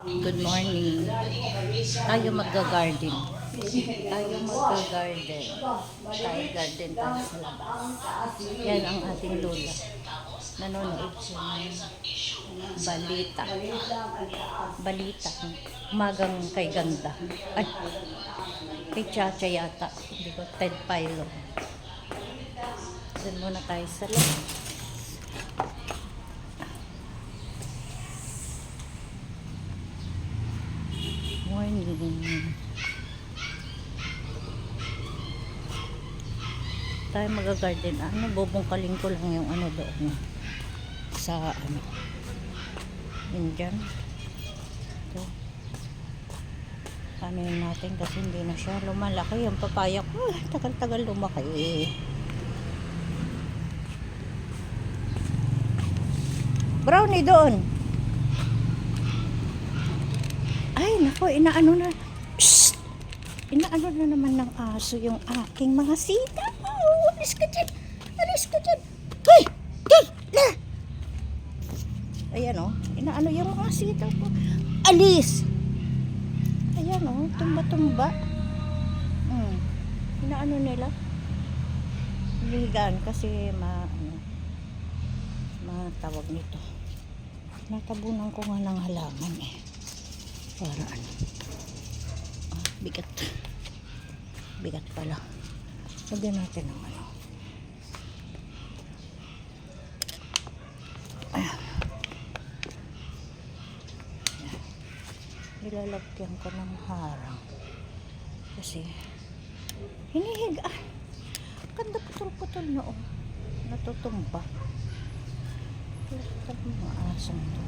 Good morning. Tayo magga-garden. Tayo magga-garden. Tayo garden tayo sa labas. Yan ang ating lola. Nanonood siya ng balita. Balita. Umagang kay Ganda. Ay, kay Chacha yata. Hindi ko, Ted Pilo. Doon muna tayo sa labas. Morning. Tayo mag-garden. Bubungkalin ko lang yung doon. Sa Yun dyan. Ito. Panuin natin kasi hindi na siya lumalaki. Yung papaya ko, tagal-tagal lumaki. Brownie doon. Ay, nako, inaano na. Shhh! Inaano na naman ng aso yung aking mga sitaw. Alis ka dyan. Alis ka dyan. Hoy! Na! Ayan o. Inaano yung mga sitaw ko. Alis! Ayan o. Tumba-tumba. Inaano nila. Ligan kasi matawag nito. Natabunan ko nga ng halaman para bigat pala. Lagyan natin ng ilalagyan ko ng harang kasi hinihiga. Ganda putol-putol na natutumba. Ito mga asong to.